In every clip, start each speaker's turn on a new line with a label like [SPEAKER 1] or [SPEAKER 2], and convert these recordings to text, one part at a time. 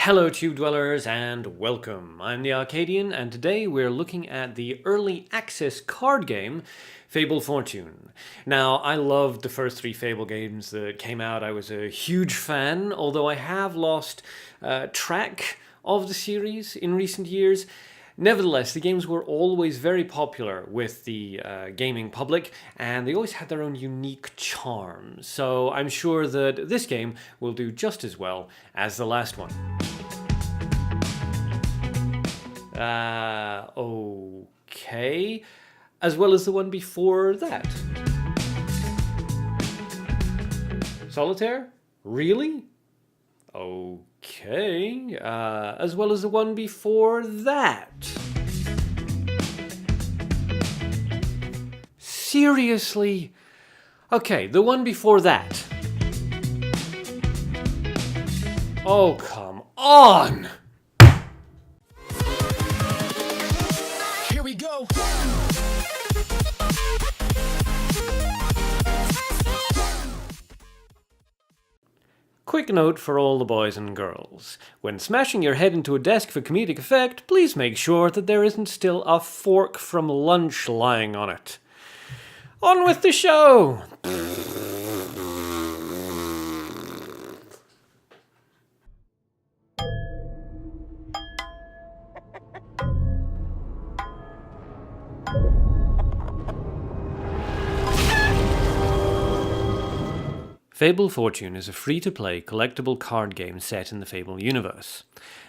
[SPEAKER 1] Hello Tube Dwellers and welcome. I'm the Arcadian and today we're looking at the early access card game Fable Fortune. Now I loved the first three Fable games that came out. I was a huge fan, although I have lost track of the series in recent years. Nevertheless, the games were always very popular with the gaming public, and they always had their own unique charm. So I'm sure that this game will do just as well as the last one. Okay. As well as the one before that. Solitaire? Really? Okay, as well as the one before that. Seriously? Okay, the one before that. Oh, come on!
[SPEAKER 2] Here we go!
[SPEAKER 1] Quick note for all the boys and girls. When smashing your head into a desk for comedic effect, please make sure that there isn't still a fork from lunch lying on it. On with the show! Fable Fortune is a free-to-play collectible card game set in the Fable universe.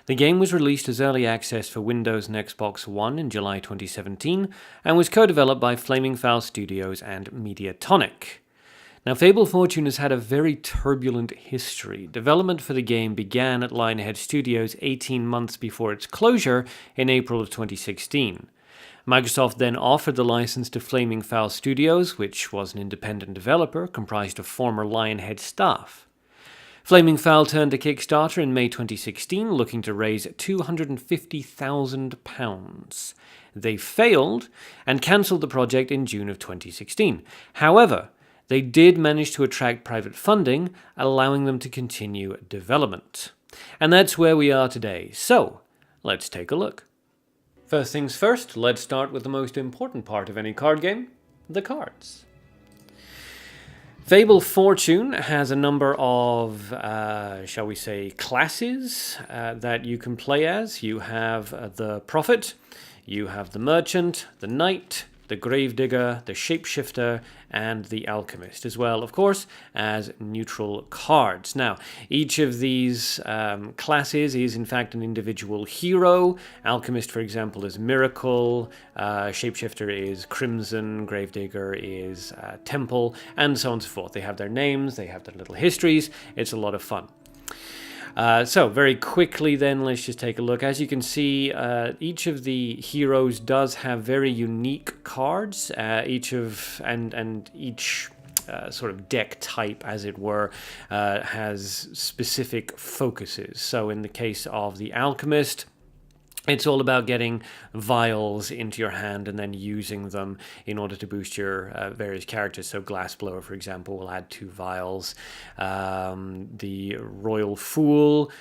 [SPEAKER 1] The game was released as early access for Windows and Xbox One in July 2017 and was co-developed by Fowl Studios and Mediatonic. Now, Fable Fortune has had a very turbulent history. Development for the game began at Lionhead Studios 18 months before its closure in April of 2016. Microsoft then offered the license to Fowl Studios, which was an independent developer comprised of former Lionhead staff. Fowl turned to Kickstarter in May 2016, looking to raise £250,000. They failed and cancelled the project in June of 2016. However, they did manage to attract private funding, allowing them to continue development. And that's where we are today. So, let's take a look. First things first, let's start with the most important part of any card game, the cards. Fable Fortune has a number of, shall we say, classes that you can play as. You have the Prophet, you have the Merchant, the Knight, the Gravedigger, the Shapeshifter, and the Alchemist, as well, of course, as neutral cards. Now, each of these classes is, in fact, an individual hero. Alchemist, for example, is Miracle, Shapeshifter is Crimson, Gravedigger is Temple, and so on and so forth. They have their names, they have their little histories. It's a lot of fun. So very quickly then, let's just take a look. As you can see, each of the heroes does have very unique cards. Each sort of deck type, as it were, has specific focuses. So in the case of the Alchemist, it's all about getting vials into your hand and then using them in order to boost your various characters. So Glassblower, for example, will add 2 vials. The Royal Fool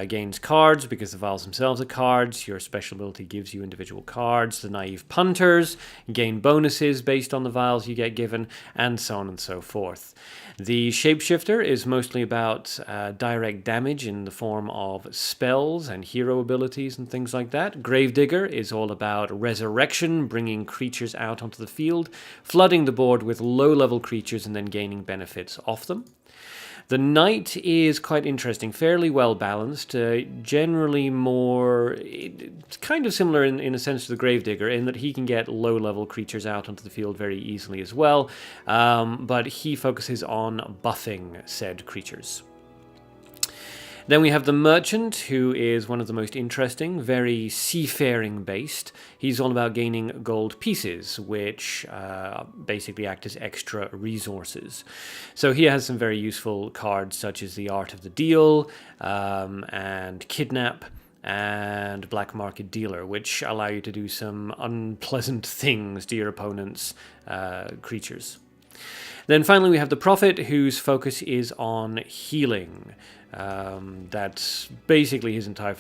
[SPEAKER 1] gains cards because the vials themselves are cards. Your special ability gives you individual cards. The Naive Punters gain bonuses based on the vials you get given, and so on and so forth. The Shapeshifter is mostly about direct damage in the form of spells and hero abilities and things like that. Gravedigger is all about resurrection, bringing creatures out onto the field, flooding the board with low-level creatures and then gaining benefits off them. The Knight is quite interesting, fairly well balanced, generally more, it's kind of similar in a sense to the Gravedigger in that he can get low-level creatures out onto the field very easily as well, but he focuses on buffing said creatures. Then we have the Merchant, who is one of the most interesting, very seafaring based. He's all about gaining gold pieces, which basically act as extra resources. So he has some very useful cards such as the Art of the Deal and Kidnap and Black Market Dealer, which allow you to do some unpleasant things to your opponent's creatures. Then finally we have the Prophet, whose focus is on healing. That's basically his entire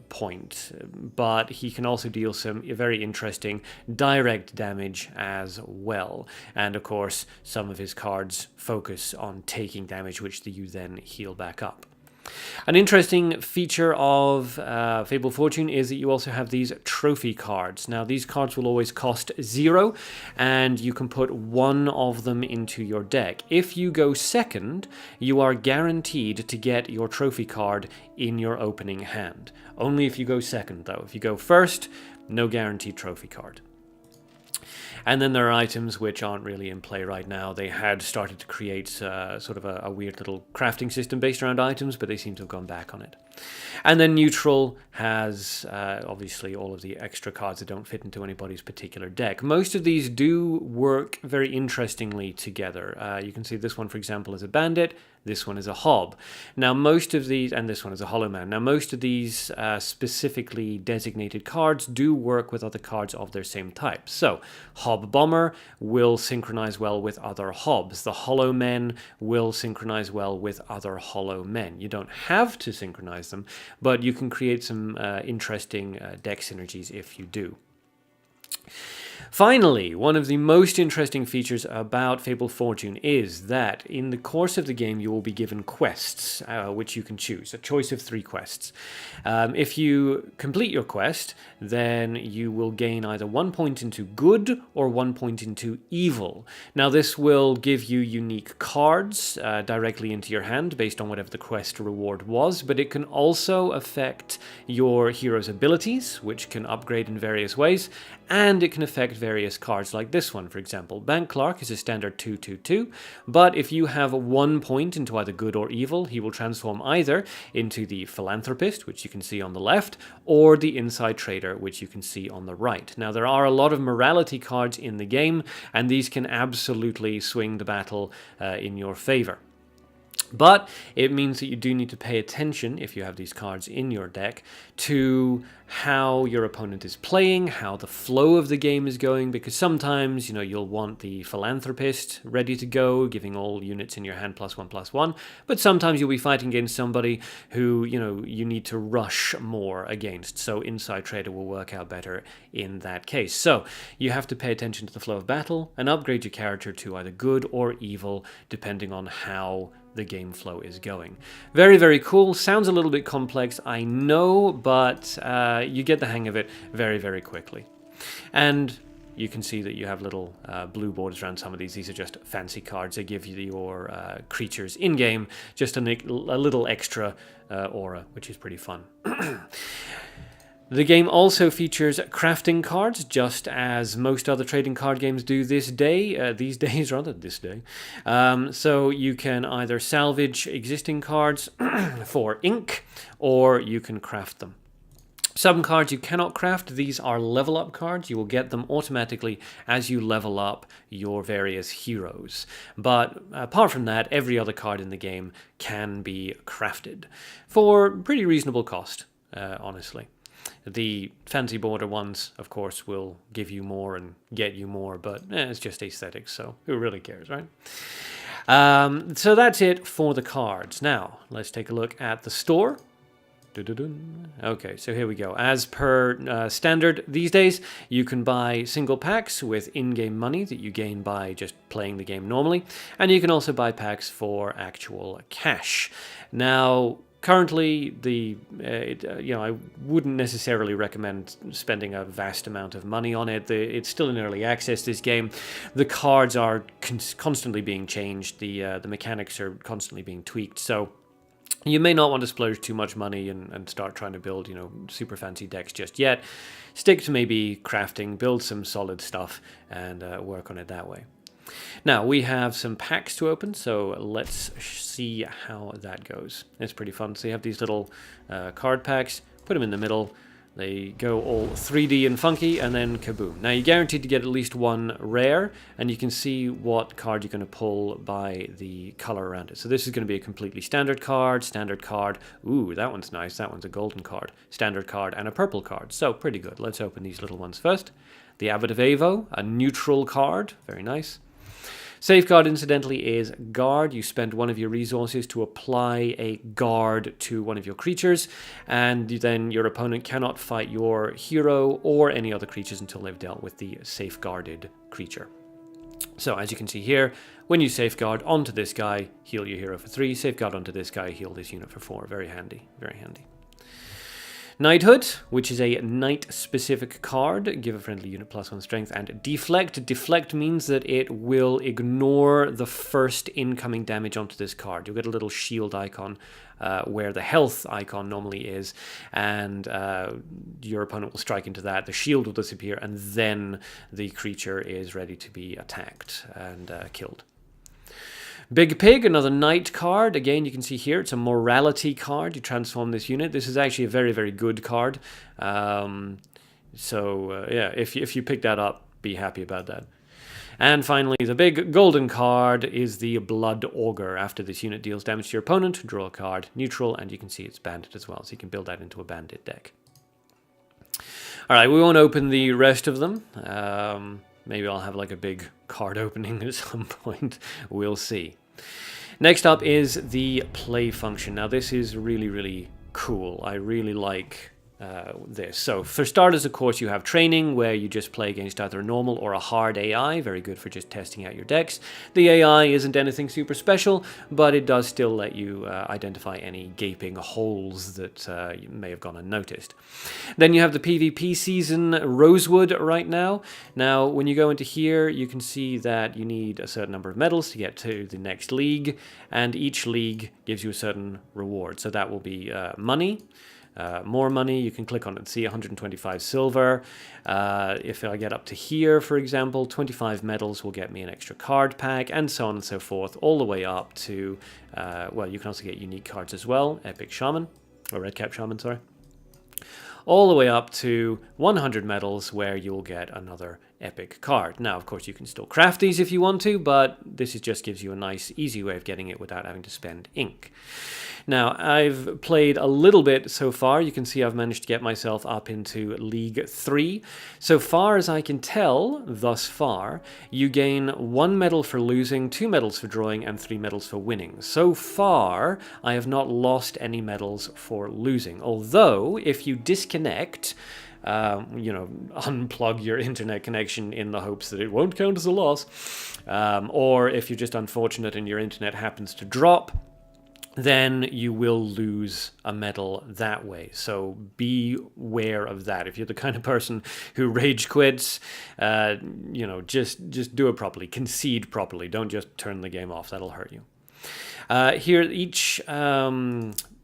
[SPEAKER 1] point, but he can also deal some very interesting direct damage as well. And of course, some of his cards focus on taking damage, which you then heal back up. An interesting feature of Fable Fortune is that you also have these trophy cards. Now, these cards will always cost 0, and you can put 1 of them into your deck. If you go second, you are guaranteed to get your trophy card in your opening hand. Only if you go second, though. If you go first, no guaranteed trophy card. And then there are items which aren't really in play right now. They had started to create sort of a weird little crafting system based around items, but they seem to have gone back on it. And then neutral has obviously all of the extra cards that don't fit into anybody's particular deck. Most of these do work very interestingly together. You can see this one, for example, is a bandit. This one is a hob. Now, most of these, and this one is a hollow man. Now, most of these specifically designated cards do work with other cards of their same type. So, Hob Bomber will synchronize well with other hobs. The hollow men will synchronize well with other hollow men. You don't have to synchronize them, but you can create some interesting deck synergies if you do. Finally, one of the most interesting features about Fable Fortune is that in the course of the game you will be given quests, which you can choose, a choice of 3 quests. If you complete your quest, then you will gain either 1 point into good or 1 point into evil. Now, this will give you unique cards directly into your hand based on whatever the quest reward was, but it can also affect your hero's abilities, which can upgrade in various ways, and it can affect various cards like this one, for example. Bank Clerk is a standard 2/2/2, but if you have 1 point into either good or evil, he will transform either into the Philanthropist, which you can see on the left, or the Inside Trader, which you can see on the right. Now, there are a lot of morality cards in the game, and these can absolutely swing the battle in your favor. But it means that you do need to pay attention, if you have these cards in your deck, to how your opponent is playing, how the flow of the game is going, because sometimes, you'll want the Philanthropist ready to go, giving all units in your hand +1/+1, but sometimes you'll be fighting against somebody who, you need to rush more against, so Inside Trader will work out better in that case. So, you have to pay attention to the flow of battle and upgrade your character to either good or evil, depending on how the game flow is going. Very, very cool. Sounds a little bit complex, I know, but you get the hang of it very, very quickly. And you can see that you have little blue borders around some of these. These are just fancy cards. They give you your creatures in-game just a little extra aura, which is pretty fun. The game also features crafting cards, just as most other trading card games do these days. So you can either salvage existing cards for ink, or you can craft them. Some cards you cannot craft. These are level up cards. You will get them automatically as you level up your various heroes. But apart from that, every other card in the game can be crafted for pretty reasonable cost, honestly. The fancy border ones, of course, will give you more and get you more, but it's just aesthetics, so who really cares, right? So that's it for the cards. Now, let's take a look at the store. Okay, so here we go. As per standard these days, you can buy single packs with in-game money that you gain by just playing the game normally, and you can also buy packs for actual cash. Now, currently, I wouldn't necessarily recommend spending a vast amount of money on it. It's still in early access, this game. The cards are constantly being changed. The mechanics are constantly being tweaked. So you may not want to splurge too much money and start trying to build, super fancy decks just yet. Stick to maybe crafting, build some solid stuff, and work on it that way. Now, we have some packs to open, so let's see how that goes. It's pretty fun. So you have these little card packs, put them in the middle. They go all 3D and funky, and then kaboom. Now, you're guaranteed to get at least one rare, and you can see what card you're going to pull by the color around it. So this is going to be a completely standard card. Ooh, that one's nice. That one's a golden card. Standard card and a purple card. So pretty good. Let's open these little ones first. The Abbot of Avo, a neutral card. Very nice. Safeguard, incidentally, is guard. You spend one of your resources to apply a guard to one of your creatures, and then your opponent cannot fight your hero or any other creatures until they've dealt with the safeguarded creature. So, as you can see here, when you safeguard onto this guy, heal your hero for 3. Safeguard onto this guy, heal this unit for 4. Very handy, very handy. Knighthood, which is a knight-specific card. Give a friendly unit +1 strength. And deflect. Deflect means that it will ignore the first incoming damage onto this card. You'll get a little shield icon where the health icon normally is, and your opponent will strike into that. The shield will disappear, and then the creature is ready to be attacked and killed. Big Pig, another knight card. Again, you can see here, it's a morality card. You transform this unit. This is actually a very, very good card. Yeah, if you pick that up, be happy about that. And finally, the big golden card is the Blood Augur. After this unit deals damage to your opponent, draw a card, neutral, and you can see it's banded as well, so you can build that into a banded deck. All right, we won't open the rest of them. Maybe I'll have like a big card opening at some point. We'll see. Next up is the play function. Now this is really, really cool. I really like this. So for starters, of course, you have training where you just play against either a normal or a hard AI. Very good for just testing out your decks. The AI isn't anything super special, but it does still let you identify any gaping holes that you may have gone unnoticed. Then you have the PvP season Rosewood right now. Now, when you go into here, you can see that you need a certain number of medals to get to the next league, and each league gives you a certain reward. So that will be money. More money, you can click on it and see 125 silver. If I get up to here, for example, 25 medals will get me an extra card pack, and so on and so forth, all the way up to, well, you can also get unique cards as well, Epic Shaman, or Redcap Shaman, sorry. All the way up to 100 medals where you'll get another epic card. Now, of course, you can still craft these if you want to, but this just gives you a nice, easy way of getting it without having to spend ink. Now, I've played a little bit so far. You can see I've managed to get myself up into League 3. So far as I can tell, thus far, you gain 1 medal for losing, 2 medals for drawing, and 3 medals for winning. So far, I have not lost any medals for losing. Although, if you disconnect, unplug your internet connection in the hopes that it won't count as a loss, or if you're just unfortunate and your internet happens to drop, then you will lose a medal that way. So be aware of that. If you're the kind of person who rage quits, just do it properly. Concede properly. Don't just turn the game off. That'll hurt you. Here, each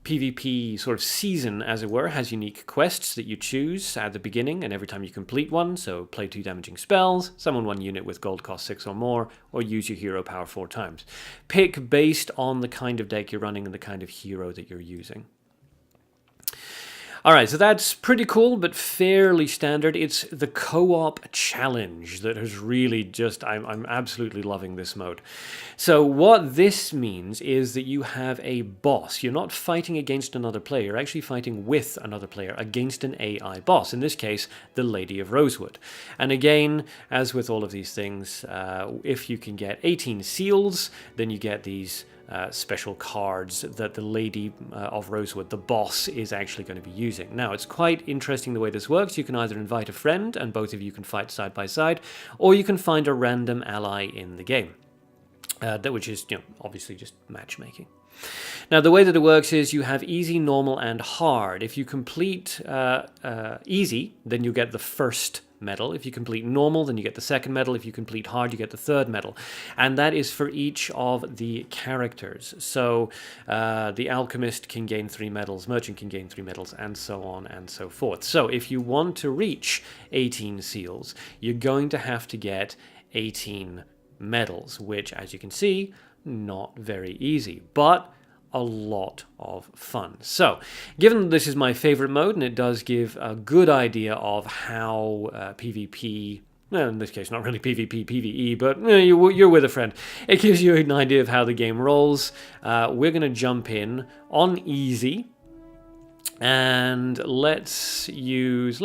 [SPEAKER 1] PvP sort of season, as it were, has unique quests that you choose at the beginning and every time you complete one. So play 2 damaging spells, summon 1 unit with gold cost 6 or more, or use your hero power 4 times. Pick based on the kind of deck you're running and the kind of hero that you're using. Alright, so that's pretty cool, but fairly standard. It's the co-op challenge that has really just... I'm absolutely loving this mode. So what this means is that you have a boss. You're not fighting against another player. You're actually fighting with another player against an AI boss. In this case, the Lady of Rosewood. And again, as with all of these things, if you can get 18 seals, then you get these... special cards that the Lady of Rosewood, the boss, is actually going to be using. Now, it's quite interesting the way this works. You can either invite a friend, and both of you can fight side by side, or you can find a random ally in the game, which is, obviously just matchmaking. Now, the way that it works is you have easy, normal, and hard. If you complete easy, then you get the first medal. If you complete normal, then you get the second medal. If you complete hard, you get the third medal. And that is for each of the characters. So the alchemist can gain 3 medals, merchant can gain 3 medals, and so on and so forth. So if you want to reach 18 seals, you're going to have to get 18 medals, which, as you can see, not very easy, but a lot of fun. So, given that this is my favorite mode, and it does give a good idea of how PvP, well, in this case, not really PvP, PvE, but you're with a friend. It gives you an idea of how the game rolls. We're going to jump in on easy, and let's use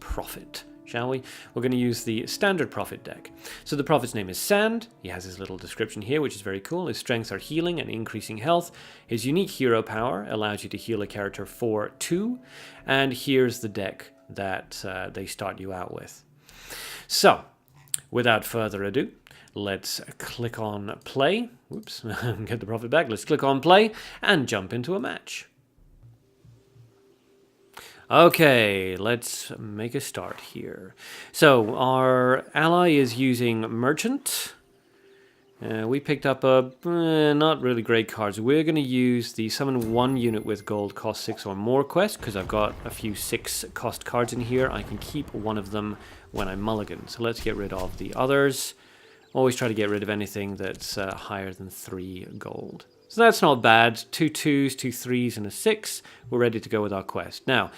[SPEAKER 1] Profit. shall we? We're going to use the standard prophet deck. So the prophet's name is Sand. He has his little description here, which is very cool. His strengths are healing and increasing health. His unique hero power allows you to heal a character for 2. And here's the deck that they start you out with. So, without further ado, let's click on play. Whoops, get the prophet back. Let's click on play and jump into a match. Okay, let's make a start here. So, our ally is using Merchant. We picked up a not really great cards. We're going to use the summon 1 unit with gold cost 6 or more quest, because I've got a few 6 cost cards in here. I can keep one of them when I mulligan. So let's get rid of the others. Always try to get rid of anything that's higher than 3 gold. So that's not bad. 2 2s, 2 3s, and a 6. We're ready to go with our quest. Now,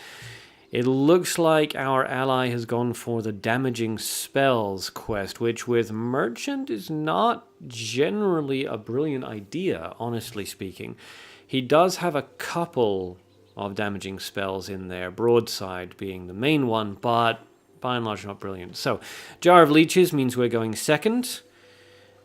[SPEAKER 1] it looks like our ally has gone for the damaging spells quest, which with Merchant is not generally a brilliant idea, honestly speaking. He does have a couple of damaging spells in there, Broadside being the main one, but by and large not brilliant. So, Jar of Leeches means we're going second.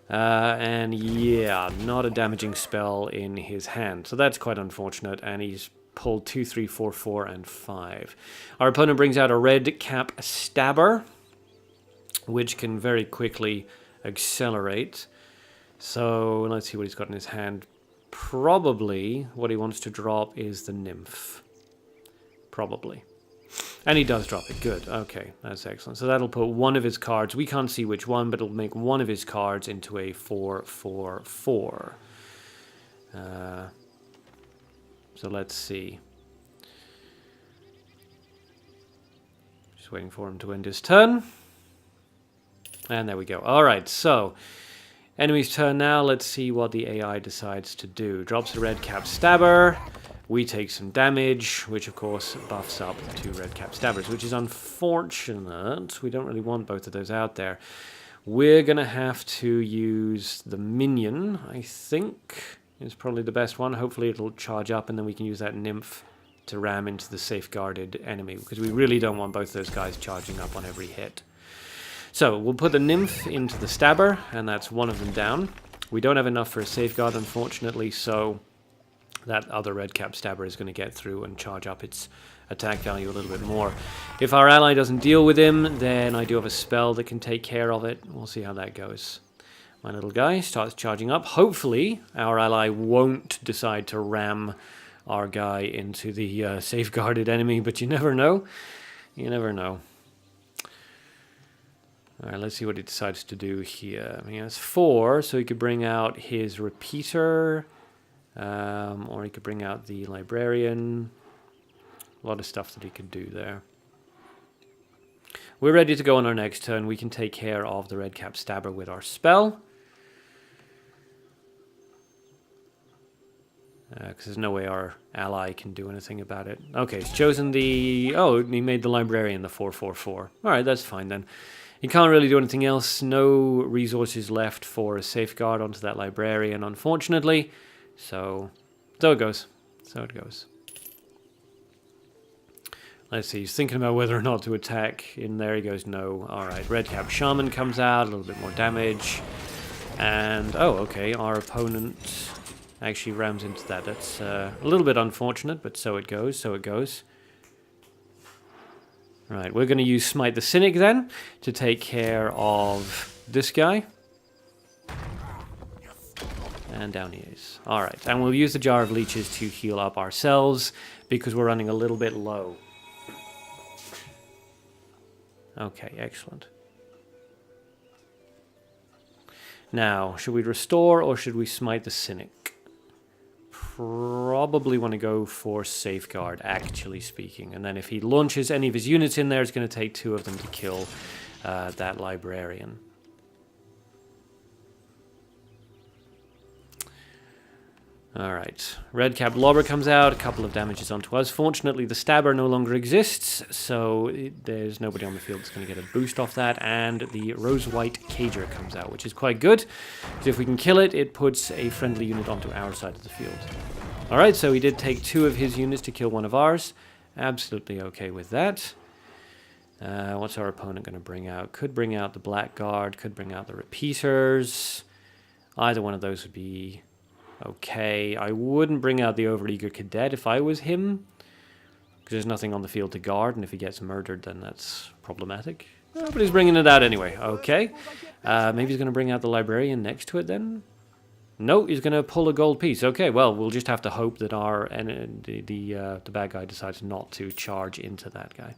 [SPEAKER 1] And yeah, not a damaging spell in his hand. So that's quite unfortunate, and he's pulled 2, 3, 4, 4, and 5. Our opponent brings out a red cap stabber, which can very quickly accelerate. So let's see what he's got in his hand. Probably what he wants to drop is the nymph. Probably. And he does drop it. Good. Okay, that's excellent. So that'll put one of his cards. We can't see which one, but it'll make one of his cards into a 4/4/4. So let's see. Just waiting for him to end his turn. And there we go. All right, so enemy's turn now. Let's see what the AI decides to do. Drops a red cap stabber. We take some damage, which of course buffs up the 2 red cap stabbers, which is unfortunate. We don't really want both of those out there. We're going to have to use the minion, I think, is probably the best one. Hopefully it'll charge up and then we can use that nymph to ram into the safeguarded enemy, because we really don't want both those guys charging up on every hit. So we'll put the nymph into the stabber, and that's one of them down. We don't have enough for a safeguard, unfortunately, so that other red cap stabber is going to get through and charge up its attack value a little bit more. If our ally doesn't deal with him, then I do have a spell that can take care of it. We'll see how that goes. My little guy starts charging up. Hopefully our ally won't decide to ram our guy into the safeguarded enemy, but you never know. You never know. Alright, let's see what he decides to do here. He has 4, so he could bring out his repeater. Or he could bring out the librarian. A lot of stuff that he could do there. We're ready to go on our next turn. We can take care of the red cap stabber with our spell. Because there's no way our ally can do anything about it. Okay, he's chosen the... Oh, he made the librarian the 4/4/4. Alright, that's fine then. He can't really do anything else. No resources left for a safeguard onto that librarian, unfortunately. So it goes. So it goes. Let's see, he's thinking about whether or not to attack. In there he goes, no. Alright, red cap shaman comes out, a little bit more damage. And, oh, okay, our opponent actually rams into that. That's a little bit unfortunate, but so it goes, so it goes. Right, we're going to use Smite the Cynic then to take care of this guy. And down he is. Alright, and we'll use the Jar of Leeches to heal up ourselves because we're running a little bit low. Okay, excellent. Now, should we restore or should we Smite the Cynic? Probably want to go for Safeguard, actually speaking. And then if he launches any of his units in there, it's going to take 2 of them to kill that librarian. Alright, red cap lobber comes out, a couple of damages onto us. Fortunately, the stabber no longer exists, so there's nobody on the field that's going to get a boost off that. And the rose-white cager comes out, which is quite good. Because if we can kill it, it puts a friendly unit onto our side of the field. Alright, so he did take 2 of his units to kill one of ours. Absolutely okay with that. What's our opponent going to bring out? Could bring out the Blackguard, could bring out the Repeaters. Either one of those would be okay. I wouldn't bring out the Overeager Cadet if I was him, because there's nothing on the field to guard, and if he gets murdered, then that's problematic. But he's bringing it out anyway. Okay. Maybe he's going to bring out the Librarian next to it then? No, he's going to pull a gold piece. Okay, well, we'll just have to hope that the bad guy decides not to charge into that guy.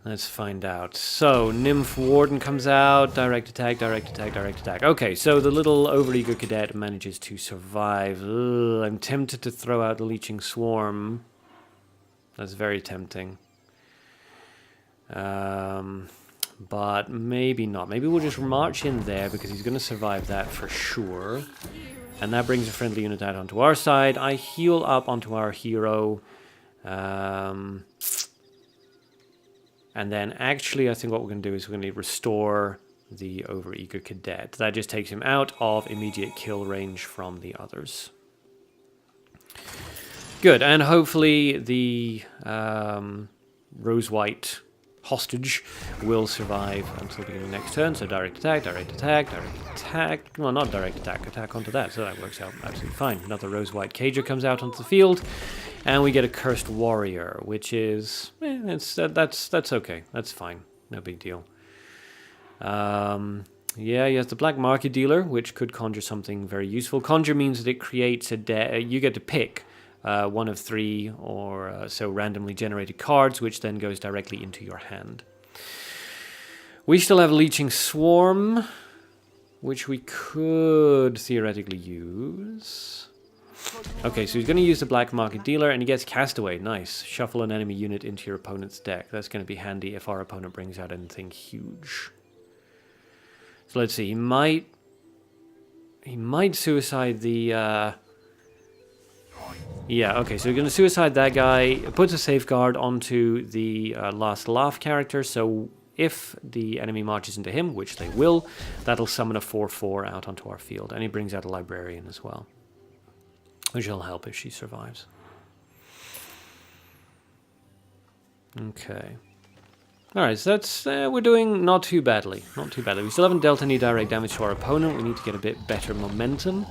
[SPEAKER 1] Let's find out. So, Nymph Warden comes out, direct attack, direct attack, direct attack. Okay, so the little Overeager Cadet manages to survive. Ugh, I'm tempted to throw out the Leeching Swarm. That's very tempting. But maybe not. Maybe we'll just march in there because he's going to survive that for sure. And that brings a friendly unit out onto our side. I heal up onto our hero. And then actually I think what we're going to do is we're going to restore the Overeager Cadet. That just takes him out of immediate kill range from the others. Good, and hopefully the Rose-White hostage will survive until the beginning of next turn. So direct attack, direct attack, direct attack. Well, not direct attack, attack onto that. So that works out absolutely fine. Another Rose-White Cager comes out onto the field. And we get a Cursed Warrior, which is... that's okay. That's fine. No big deal. Yeah, he has the Black Market Dealer, which could conjure something very useful. Conjure means that it creates a... you get to pick one of 3 or so randomly generated cards, which then goes directly into your hand. We still have Leeching Swarm, which we could theoretically use. Okay, so he's going to use the Black Market Dealer, and he gets Castaway. Nice. Shuffle an enemy unit into your opponent's deck. That's going to be handy if our opponent brings out anything huge. So let's see. He might suicide the... Yeah, okay, so we're going to suicide that guy. It puts a safeguard onto the Last Laugh character, so if the enemy marches into him, which they will, that'll summon a 4/4 out onto our field. And he brings out a Librarian as well, which will help if she survives. Okay. Alright, so that's... we're doing not too badly. Not too badly. We still haven't dealt any direct damage to our opponent. We need to get a bit better momentum.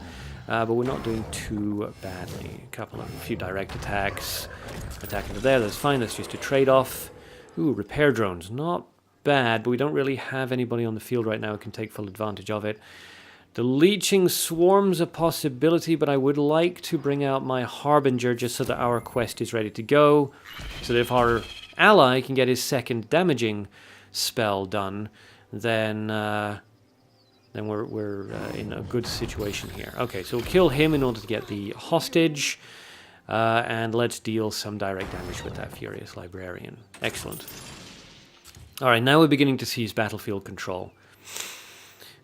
[SPEAKER 1] But we're not doing too badly. A few direct attacks. Attack into there, that's fine. That's just a trade-off. Ooh, repair drones. Not bad, but we don't really have anybody on the field right now who can take full advantage of it. The Leeching Swarm's a possibility, but I would like to bring out my Harbinger just so that our quest is ready to go. So that if our ally can get his second damaging spell done, then we're in a good situation here. Okay, so we'll kill him in order to get the hostage. And let's deal some direct damage with that Furious Librarian. Excellent. Alright, now we're beginning to see his battlefield control.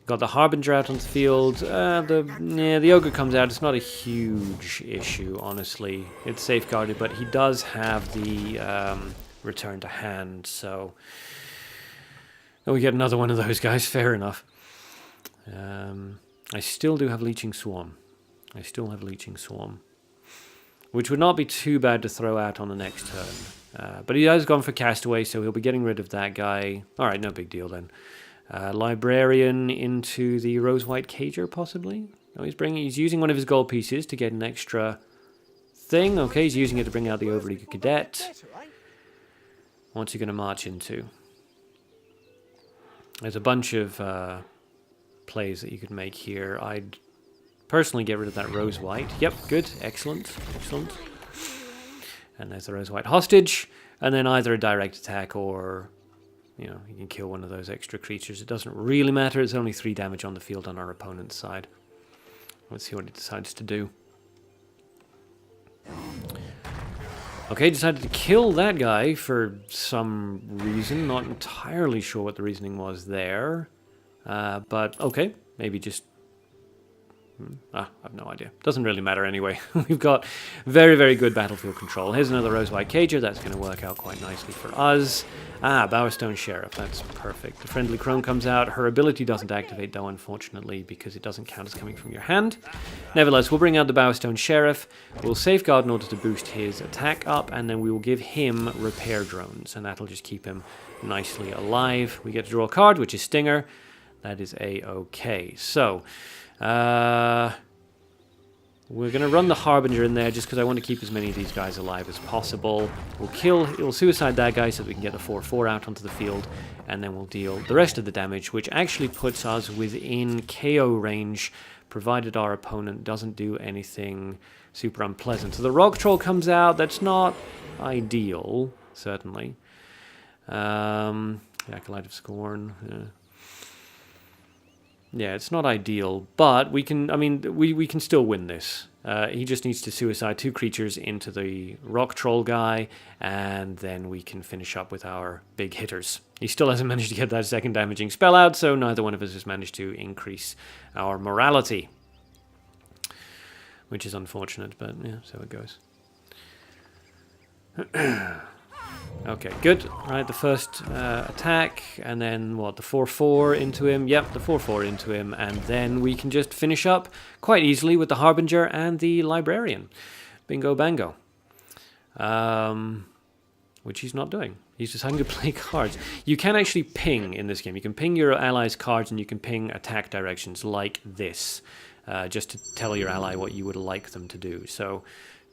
[SPEAKER 1] Got the Harbinger out on the field. The Ogre comes out. It's not a huge issue, honestly. It's safeguarded, but he does have the return to hand, so... Oh, we get another one of those guys. Fair enough. I still do have Leeching Swarm. Which would not be too bad to throw out on the next turn. But he has gone for Castaway, so he'll be getting rid of that guy. Alright, no big deal then. Librarian into the Rose-White Cager, possibly? No, he's using one of his gold pieces to get an extra thing. Okay, he's using it to bring out the Overeager Cadet. What's he going to march into? There's a bunch of plays that you could make here. I'd personally get rid of that Rose-White. Yep, good, excellent. And there's the Rose-White hostage. And then either a direct attack or... you know, you can kill one of those extra creatures. It doesn't really matter. It's only 3 damage on the field on our opponent's side. Let's see what it decides to do. Okay, decided to kill that guy for some reason. Not entirely sure what the reasoning was there. But, okay. Maybe just I have no idea. Doesn't really matter anyway. We've got very, very good battlefield control. Here's another Rose-White Cager. That's going to work out quite nicely for us. Bowerstone Sheriff. That's perfect. The Friendly Crone comes out. Her ability doesn't activate, though, unfortunately, because it doesn't count as coming from your hand. Nevertheless, we'll bring out the Bowerstone Sheriff. We'll safeguard in order to boost his attack up, and then we will give him Repair Drones, and that'll just keep him nicely alive. We get to draw a card, which is Stinger. That is A-okay. So, we're going to run the Harbinger in there just because I want to keep as many of these guys alive as possible. We'll suicide that guy so that we can get the 4-4 out onto the field, and then we'll deal the rest of the damage, which actually puts us within KO range, provided our opponent doesn't do anything super unpleasant. So the Rock Troll comes out. That's not ideal, certainly. The Acolyte of Scorn, yeah, it's not ideal, but we can, we can still win this. He just needs to suicide 2 creatures into the Rock Troll guy, and then we can finish up with our big hitters. He still hasn't managed to get that second damaging spell out, so neither one of us has managed to increase our morality. Which is unfortunate, but yeah, so it goes. Okay, good. Right, the first attack, and then what, the 4-4 into him? Yep, the 4-4 into him, and then we can just finish up quite easily with the Harbinger and the Librarian. Bingo bango. Which he's not doing. He's deciding to play cards. You can actually ping in this game. You can ping your allies' cards, and you can ping attack directions like this, just to tell your ally what you would like them to do. So,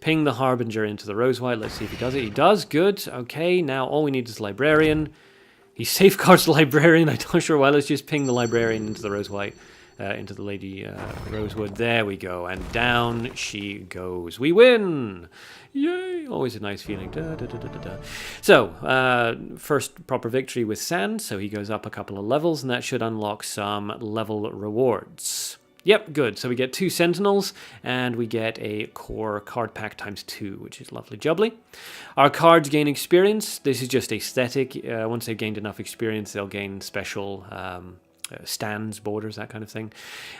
[SPEAKER 1] ping the Harbinger into the Rose-White. Let's see if he does it. He does. Good. Okay, now all we need is Librarian. He safeguards the Librarian. I'm not sure why. Let's just ping the Librarian into the Rose-White, into the Lady Rosewood. There we go. And down she goes. We win! Yay! Always a nice feeling. Da, da, da, da, da, da. So, first proper victory with Sand. So he goes up a couple of levels, and that should unlock some level rewards. Yep, good. So we get 2 Sentinels, and we get a core card pack ×2, which is lovely jubbly. Our cards gain experience. This is just aesthetic. Once they've gained enough experience, they'll gain special stands, borders, that kind of thing.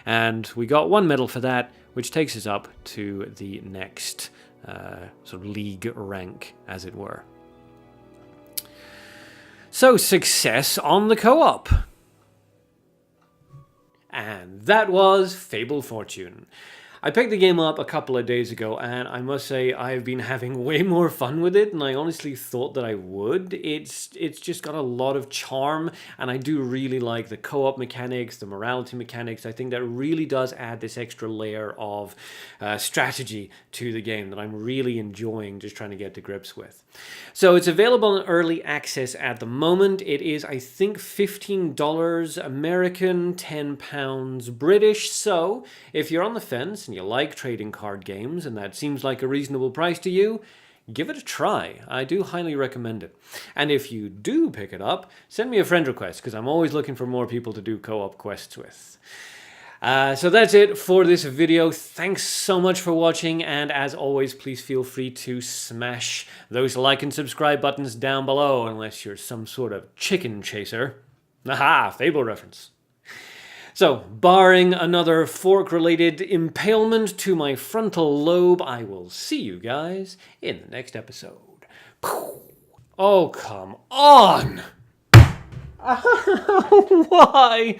[SPEAKER 1] And we got 1 medal for that, which takes us up to the next sort of league rank, as it were. So, success on the co-op. And that was Fable Fortune. I picked the game up a couple of days ago, and I must say I've been having way more fun with it than I honestly thought that I would. It's just got a lot of charm, and I do really like the co-op mechanics, the morality mechanics. I think that really does add this extra layer of strategy to the game that I'm really enjoying just trying to get to grips with. So it's available in early access at the moment. It is, I think, $15 American, £10 British. So if you're on the fence and you like trading card games and that seems like a reasonable price to you, give it a try. I do highly recommend it. And if you do pick it up, send me a friend request, because I'm always looking for more people to do co-op quests with. So that's it for this video. Thanks so much for watching, and as always, please feel free to smash those like and subscribe buttons down below, unless you're some sort of chicken chaser. Aha, Fable reference. So, barring another fork-related impalement to my frontal lobe, I will see you guys in the next episode. Oh, come on! Why?